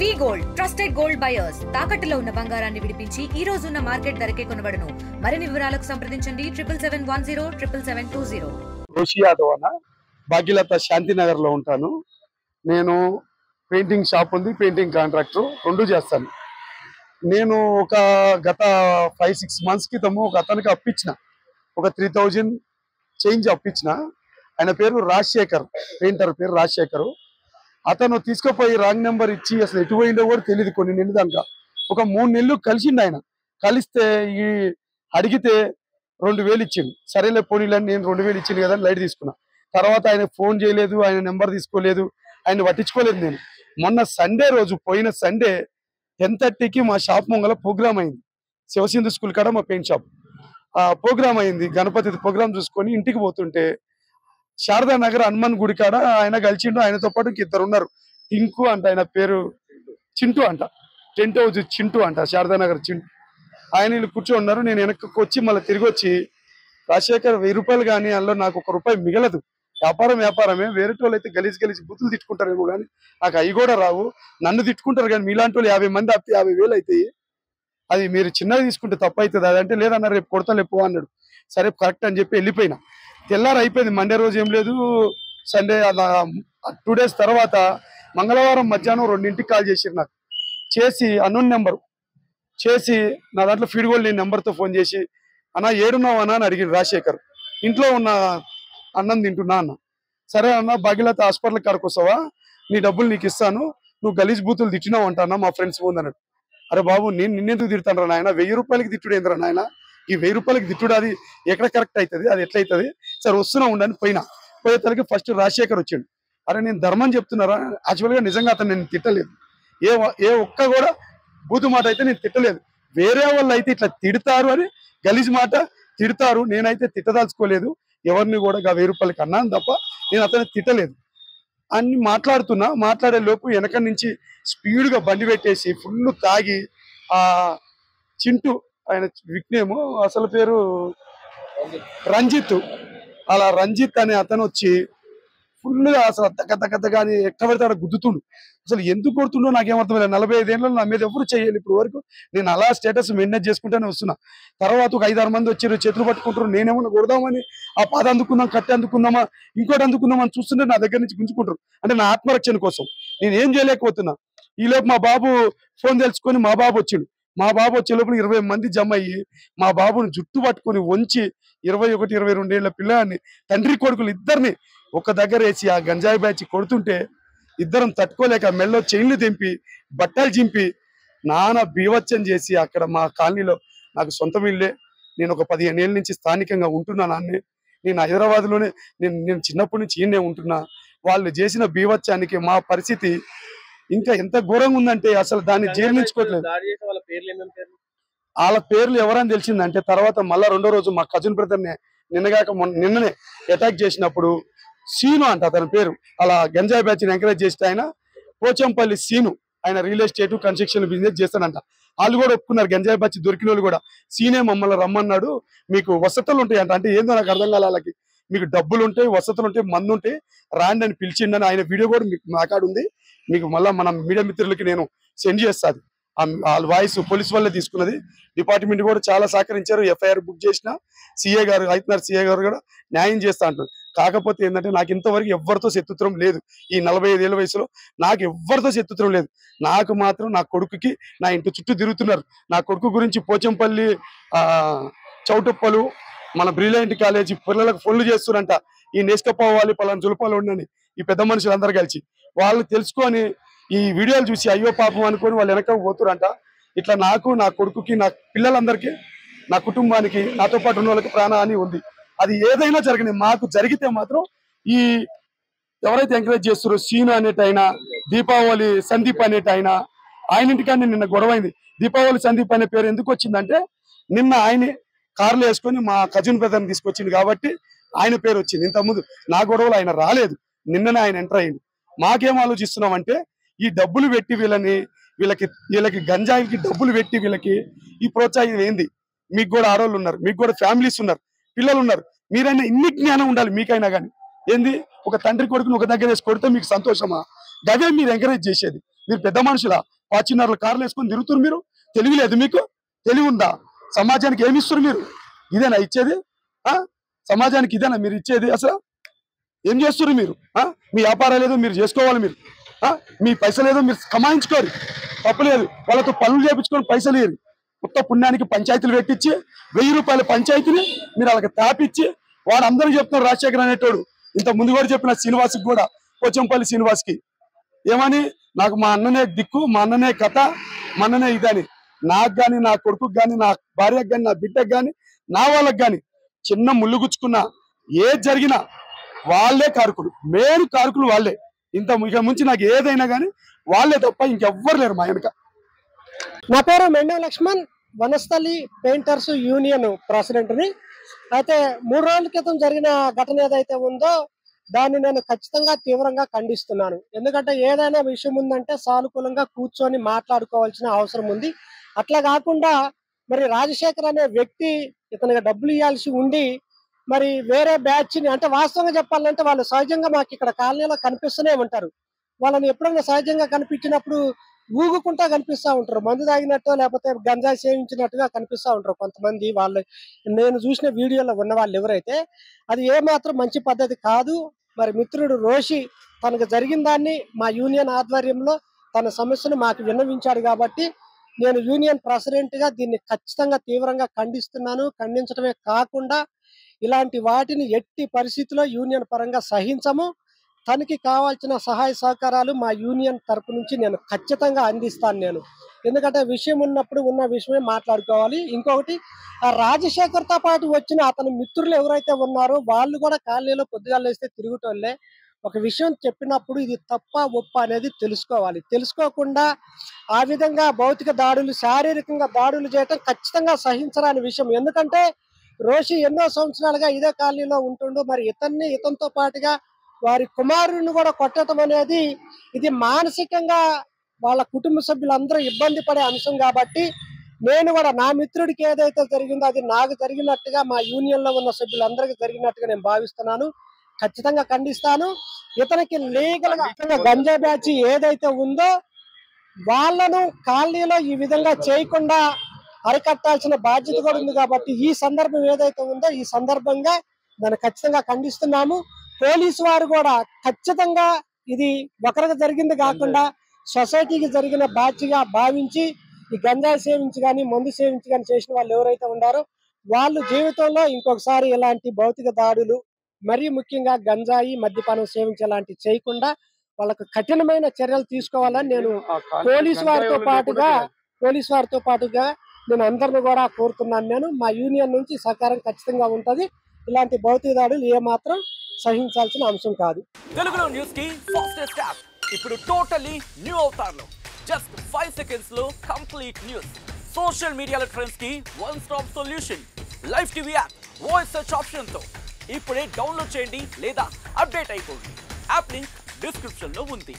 వి gold trusted gold buyers తాకట్టులో ఉన్న బంగారాన్ని విడిపించి ఈ రోజు ఉన్న మార్కెట్ ధరకే కొనబడును. మరిన్ని వివరాలకు సంప్రదించండి 77107720. రోషి యాదవ్ అన్న, భాగ్యలత శాంతినగర్ లో ఉంటాను. నేను పెయింటింగ్ షాప్ ఉంది, పెయింటింగ్ కాంట్రాక్టర్ రెండు చేస్తాను. నేను ఒక గత 5-6 months క్రితము ఒక అతనికి అప్పించిన, ఒక 3000 చేంజ్ అప్పించిన. ఆయన పేరు రాజశేఖర్, పెయింటర్ పేరు రాజశేఖర్. అతను తీసుకుపోయి రాంగ్ నెంబర్ ఇచ్చి అసలు ఎటు పోయిందో కూడా తెలియదు. కొన్ని నెలలు దాకా ఒక 3 నెలలు కలిసిండు. ఆయన కలిస్తే ఈ అడిగితే 2000 ఇచ్చిండు. సరేలే పోనీలని నేను 2000 ఇచ్చింది కదా లైట్ తీసుకున్నా. తర్వాత ఆయన ఫోన్ చేయలేదు, ఆయన నెంబర్ తీసుకోలేదు, ఆయన పట్టించుకోలేదు. నేను మొన్న సండే రోజు, పోయిన సండే 10:30కి మా షాప్ ముంగల ప్రోగ్రామ్ అయింది. శివసింధు స్కూల్ కాడ మా పెయింట్ షాప్ ప్రోగ్రామ్ అయింది. గణపతి ప్రోగ్రామ్ చూసుకొని ఇంటికి పోతుంటే శారదా నగర్ హనుమాన్ గుడి కాడ ఆయన కలిసిండు. ఆయనతో పాటు ఇద్దరు ఉన్నారు. టింకు అంట, ఆయన పేరు చింటూ అంట, టెంట్ హౌస్ చింటూ అంట, శారదా నగర్ చింటూ. ఆయన వీళ్ళు కూర్చొని ఉన్నారు. నేను వెనక్కి వచ్చి మళ్ళీ తిరిగి వచ్చి, రాజశేఖర్ 1000 రూపాయలు కానీ అందులో నాకు 1 రూపాయి మిగలదు. వ్యాపారమే. వేరే వాళ్ళు అయితే గలీజ్ బుద్ధులు తిట్టుకుంటారేమో కానీ నాకు అవి కూడా రావు. నన్ను తిట్టుకుంటారు కానీ మీలాంటి వాళ్ళు 50 మంది అప్పితే 50,000 అవుతాయి. అది మీరు చిన్నగా తీసుకుంటే తప్పు అవుతుంది. అదంటే లేదన్నా రేపు కొడతా లేపు అన్నాడు. సరే కరెక్ట్ అని చెప్పి వెళ్ళిపోయినా. తెల్లారు అయిపోయింది. మండే రోజు ఏం లేదు, సండే అలా 2 days తర్వాత మంగళవారం మధ్యాహ్నం 2ంటికి కాల్ చేసిరు నాకు. చేసి అన్నోన్ నెంబరు చేసి నా దాంట్లో ఫీడ్ గోల్డ్ నేను నెంబర్తో ఫోన్ చేసి, అన్న ఏడున్నావు అన్న అని అడిగిరు రాజశేఖర్. ఇంట్లో ఉన్న అన్నం తింటున్నా అన్న. సరే అన్న, భాగ్యలత హాస్పిటల్ కాడికి వస్తావా, నీ డబ్బులు నీకు ఇస్తాను, నువ్వు గలీజ్ బూతులు తిట్టినావు అంట అన్న, మా ఫ్రెండ్స్ ముందన్నాడు. అరే బాబు, నేను నిన్నెందుకు తిడతాను రా నాయన, 1000 రూపాయలకి తిట్టుడు ఏంద్రా నాయన, ఈ 1000 రూపాయలకి తిట్టుడు అది ఎక్కడ కరెక్ట్ అవుతుంది, అది ఎట్లయితుంది, సరే వస్తున్నా ఉండని పోయేతలకి ఫస్ట్ రాజశేఖర్ వచ్చిండు. అరే నేను ధర్మం చెప్తున్నారా, యాక్చువల్గా నిజంగా అతను నేను తిట్టలేదు. ఏ ఒక్క కూడా బూతు మాట అయితే నేను తిట్టలేదు. వేరే వాళ్ళు అయితే ఇట్లా తిడతారు అని గలీజ్ మాట తిడతారు, నేనైతే తిట్టదాల్చుకోలేదు. ఎవరిని కూడా 1000 రూపాయలకి అన్నాను తప్ప నేను అతను తిట్టలేదు అని మాట్లాడే లోపు వెనక నుంచి స్పీడ్గా బండి పెట్టేసి ఫుల్ తాగి, ఆ చింటూ, ఆయన విక్నేమ్ అసలు పేరు రంజిత్, అలా రంజిత్ అనే అతను వచ్చి ఫుల్గా అసలు దగ్గ అని ఎక్కడ పడితే అక్కడ గుద్దుతుండు. అసలు ఎందుకు కొడుతుండో నాకేమర్థం లేదు. 45 ఏళ్ళలో నా మీద ఎవరు చేయాలి ఇప్పుడు వరకు. నేను అలా స్టేటస్ మెయింటైన్ చేసుకుంటూనే వస్తున్నా. తర్వాత ఒక 5-6 మంది వచ్చారు, చేతులు పట్టుకుంటారు. నేనేమన్నా కొడదామని ఆ పాద అందుకుందాం, కట్టి అందుకుందామా, ఇంకోటి అందుకుందామా అని చూస్తుంటే నా దగ్గర నుంచి గుంజుకుంటారు. అంటే నా ఆత్మరక్షణ కోసం నేను ఏం చేయలేకపోతున్నా. ఈలోపు మా బాబు ఫోన్ తెలుసుకొని మా బాబు వచ్చిండు. మా బాబు వచ్చే లోపల 20 మంది జమ అయ్యి మా బాబుని జుట్టు పట్టుకొని వంచి 21-22 ఏళ్ల పిల్లాన్ని, తండ్రి కొడుకులు ఇద్దరిని ఒక దగ్గర వేసి ఆ గంజాయి బ్యాచ్ కొడుతుంటే ఇద్దరం తట్టుకోలేక మెల్లో చైన్లు తెంపి బట్టలు చింపి నానా బీవచ్చం చేసి, అక్కడ మా కాలనీలో నాకు సొంతం ఇల్లే, నేను ఒక 15 ఏళ్ళ నుంచి స్థానికంగా ఉంటున్నా. నేను హైదరాబాద్లోనే నేను చిన్నప్పటి నుంచి ఈయనే ఉంటున్నా. వాళ్ళు చేసిన బీవచ్చానికి మా పరిస్థితి ఇంకా ఎంత ఘోరంగా ఉందంటే అసలు దాన్ని జీర్ణించుకోవట్లేదు. వాళ్ళ పేర్లు ఎవరని తెలిసిందంటే తర్వాత మళ్ళా 2వ రోజు మా కజిన్ బ్రదర్ని నిన్ననే అటాక్ చేసినప్పుడు సీను అంట అతని పేరు, అలా గంజాయి బ్యాచ్ని ఎంకరేజ్ చేస్తే ఆయన పోచంపల్లి సీను, ఆయన రియల్ ఎస్టేట్ కన్స్ట్రక్షన్ బిజినెస్ చేస్తానంట. వాళ్ళు కూడా ఒప్పుకున్నారు. గంజాయి బ్యాచ్ దొరికిన వాళ్ళు కూడా సీనే మమ్మల్ని రమ్మన్నాడు, మీకు వసతులు ఉంటాయి అంట. అంటే ఏందో నాకు అర్థం కాలే. వాళ్ళకి మీకు డబ్బులు ఉంటాయి, వసతులు ఉంటాయి, మందు ఉంటాయి, రాండి అని పిలిచిండని ఆయన వీడియో కూడా మీకు నా కాడ ఉంది. మీకు మళ్ళీ మన మీడియా మిత్రులకి నేను సెండ్ చేస్తాను. వాళ్ళ వాయిస్ పోలీసు వాళ్ళే తీసుకున్నది. డిపార్ట్మెంట్ కూడా చాలా సహకరించారు. FIR బుక్ చేసిన సిఏ గారు, ఐతనర్ సిఏ గారు కూడా న్యాయం చేస్తా అంటారు. కాకపోతే ఏంటంటే నాకు ఇంతవరకు ఎవరితో శత్రుత్వం లేదు. ఈ 45 ఏళ్ళ వయసులో నాకు ఎవరితో శత్రుత్వం లేదు. నాకు మాత్రం నా కొడుకుకి నా ఇంటి చుట్టూ తిరుగుతున్నారు. నా కొడుకు గురించి పోచంపల్లి చౌటుప్పలు, మన బ్రిలియంట్ కాలేజీ పిల్లలకు ఫోన్లు చేస్తున్నారంట, ఈ నేస్కపోవాలి పలానా జులపాలు ఉండని ఈ పెద్ద మనుషులు అందరు కలిసి. వాళ్ళు తెలుసుకొని ఈ వీడియోలు చూసి అయ్యో పాపం అనుకొని వాళ్ళు వెనక పోతురంట. ఇట్లా నాకు, నా కొడుకుకి, నా పిల్లలందరికీ, నా కుటుంబానికి, నాతో పాటు ఉన్న వాళ్ళకి ప్రాణహాని ఉంది. అది ఏదైనా జరగని మాకు జరిగితే మాత్రం ఈ ఎవరైతే ఎంకరేజ్ చేస్తారో సీను అనేటైనా, దీపావళి సందీప్ అనేటైనా, ఆయన ఇంటికాన్ని నిన్న గొడవైంది. దీపావళి సందీప్ అనే పేరు ఎందుకు వచ్చిందంటే నిన్న ఆయనే కార్లు వేసుకొని మా కజిన్ బ్రదర్ని తీసుకొచ్చింది కాబట్టి ఆయన పేరు వచ్చింది. ఇంతకుముందు నా గొడవలు ఆయన రాలేదు, నిన్ననే ఆయన ఎంటర్ అయ్యింది. మాకేం ఆలోచిస్తున్నామంటే ఈ డబ్బులు పెట్టి వీళ్ళకి గంజాయికి డబ్బులు పెట్టి వీళ్ళకి ఈ ప్రోత్సాహం ఏంది? మీకు కూడా ఆడవాళ్ళు ఉన్నారు, మీకు కూడా ఫ్యామిలీస్ ఉన్నారు, పిల్లలు ఉన్నారు. మీరైనా ఇన్ని జ్ఞానం ఉండాలి మీకైనా కానీ. ఏంది ఒక తండ్రి కొడుకుని ఒక దగ్గర వేసి కొడితే మీకు సంతోషమా? గదే మీరు ఎంకరేజ్ చేసేది. మీరు పెద్ద మనుషులా? ఫార్చునర్లు కార్లు వేసుకొని తిరుగుతున్నారు మీరు. తెలివి లేదు మీకు? తెలివి ఉందా? సమాజానికి ఏమి ఇస్తారు మీరు? ఇదేనా ఇచ్చేది? సమాజానికి ఇదేనా మీరు ఇచ్చేది? అసలు ఏం చేస్తున్నారు మీరు? మీ వ్యాపారాలు ఏదో మీరు చేసుకోవాలి. మీరు మీ పైసలు ఏదో మీరు కమాయించుకోరు, తప్పులేదు. వాళ్ళతో పనులు చేయించుకొని పైసలు లేరు. మొత్తం పుణ్యానికి పంచాయతీలు పెట్టించి 1000 రూపాయల పంచాయతీని మీరు వాళ్ళకి తాపిచ్చి వాడు అందరూ చెప్తున్నారు. రాజశేఖర్ అనేటోడు ఇంత ముందు కూడా చెప్పిన శ్రీనివాస్కి కూడా, పోచంపల్లి శ్రీనివాస్కి ఏమని, నాకు మా అన్ననే దిక్కు, మా అన్ననే కథ, మా అన్ననే ఇదని. నాకు కానీ, నా కొడుకుకి కానీ, నా భార్యకు కానీ, నా బిడ్డకు కానీ, నా వాళ్ళకి కానీ చిన్న ముళ్ళు గుచ్చుకున్నా ఏది జరిగినా వాళ్ళే కారకులు, మేలు కారకులు వాళ్ళే. ఇక ముంచి నాకు ఏదైనా కానీ వాళ్ళే తప్ప ఇంకెవ్వరు లేరు మా వెనక. నా పేరు మెండం లక్ష్మణ్, వనస్థలి పెయింటర్స్ యూనియన్ ప్రెసిడెంట్ని. అయితే 3 రోజుల క్రితం జరిగిన ఘటన ఏదైతే ఉందో దాన్ని నేను ఖచ్చితంగా తీవ్రంగా ఖండిస్తున్నాను. ఎందుకంటే ఏదైనా విషయం ఉందంటే సానుకూలంగా కూర్చొని మాట్లాడుకోవాల్సిన అవసరం ఉంది. అట్లా కాకుండా మరి రాజశేఖర్ అనే వ్యక్తి ఇతనికి డబ్బులు ఇవ్వాల్సి ఉండి మరి వేరే బ్యాచ్ని, అంటే వాస్తవంగా చెప్పాలంటే వాళ్ళు సహజంగా మాకు ఇక్కడ కాలనీలో కనిపిస్తూనే ఉంటారు. వాళ్ళని ఎప్పుడైనా సహజంగా కనిపించినప్పుడు ఊగుకుంటా కనిపిస్తూ ఉంటారు. మందు తాగినట్టు లేకపోతే గంజాయి సేవించినట్టుగా కనిపిస్తూ ఉంటారు కొంతమంది. వాళ్ళు నేను చూసిన వీడియోలో ఉన్న వాళ్ళు ఎవరైతే, అది ఏమాత్రం మంచి పద్ధతి కాదు. మరి మిత్రుడు రోషి తనకు జరిగిన దాన్ని మా యూనియన్ ఆధ్వర్యంలో తన సమస్యను మాకు విన్నవించాడు కాబట్టి నేను యూనియన్ ప్రెసిడెంట్గా దీన్ని ఖచ్చితంగా తీవ్రంగా ఖండిస్తున్నాను. ఖండించడమే కాకుండా ఇలాంటి వాటిని ఎట్టి పరిస్థితిలో యూనియన్ పరంగా సహించము. తనకి కావాల్సిన సహాయ సహకారాలు మా యూనియన్ తరపు నుంచి నేను ఖచ్చితంగా అందిస్తాను. ఎందుకంటే విషయం ఉన్నప్పుడు ఉన్న విషయమే మాట్లాడుకోవాలి. ఇంకొకటి, ఆ రాజశేఖర్తో పాటు వచ్చిన అతని మిత్రులు ఎవరైతే ఉన్నారో వాళ్ళు కూడా కాలనీలో పొద్దుగాలు వేస్తే తిరుగుటోళ్ళే. ఒక విషయం చెప్పినప్పుడు ఇది తప్ప ఒప్ప అనేది తెలుసుకోవాలి. తెలుసుకోకుండా ఆ విధంగా భౌతిక దాడులు, శారీరకంగా దాడులు చేయటం ఖచ్చితంగా సహించరాని విషయం. ఎందుకంటే రోషి ఎన్నో సంవత్సరాలుగా ఇదే కాలనీలో ఉంటుండు. మరి ఇతనితో పాటుగా వారి కుమారుడిని కూడా కొట్టడం అనేది ఇది మానసికంగా వాళ్ళ కుటుంబ సభ్యులందరూ ఇబ్బంది పడే అంశం. కాబట్టి నేను కూడా నా మిత్రుడికి ఏదైతే జరిగిందో అది నాకు జరిగినట్టుగా మా యూనియన్ లో ఉన్న సభ్యులందరికీ జరిగినట్టుగా నేను భావిస్తున్నాను. ఖచ్చితంగా ఖండిస్తాను. ఇతనికి లీగల్ గా గంజా బ్యాచ్ ఏదైతే ఉందో వాళ్ళను కాలనీలో ఈ విధంగా చేయకుండా అరికట్టాల్సిన బాధ్యత కూడా ఉంది. కాబట్టి ఈ సందర్భం ఏదైతే ఉందో ఈ సందర్భంగా దాన్ని ఖచ్చితంగా ఖండిస్తున్నాము. పోలీసు వారు కూడా ఖచ్చితంగా ఇది ఒకరికి జరిగింది కాకుండా సొసైటీకి జరిగిన బాధ్యతగా భావించి ఈ గంజాయి సేవించి కానీ మందు సేవించి కానీ చేసిన వాళ్ళు ఎవరైతే ఉన్నారో వాళ్ళు జీవితంలో ఇంకొకసారి ఇలాంటి భౌతిక దాడులు, మరీ ముఖ్యంగా గంజాయి మద్యపానం సేవించేలాంటి చేయకుండా వాళ్ళకు కఠినమైన చర్యలు తీసుకోవాలని నేను పోలీసు వారితో పాటుగా నేను అందరిని కూడా కోరుతున్నాను. మా యూనియన్ నుంచి సహకారం ఖచ్చితంగా ఉంటది. ఇలాంటి భౌతిక దాడులు ఏమాత్రం సహించాల్సిన అంశం కాదు. తెలుగులో న్యూస్ కి ఫాస్టెస్ట్ యాప్ ఇప్పుడు టోటల్లీ న్యూ అవతార్లో జస్ట్ 5 సెకండ్స్ లో కంప్లీట్ న్యూస్, సోషల్ మీడియాలో ట్రెండ్స్ కి one stop solution, live TV app, voice search option తో ఇప్పుడే డౌన్లోడ్ చేయండి లేదా అప్డేట్ అయిపోండి. యాప్ లింక్ డిస్క్రిప్షన్ లో ఉంది.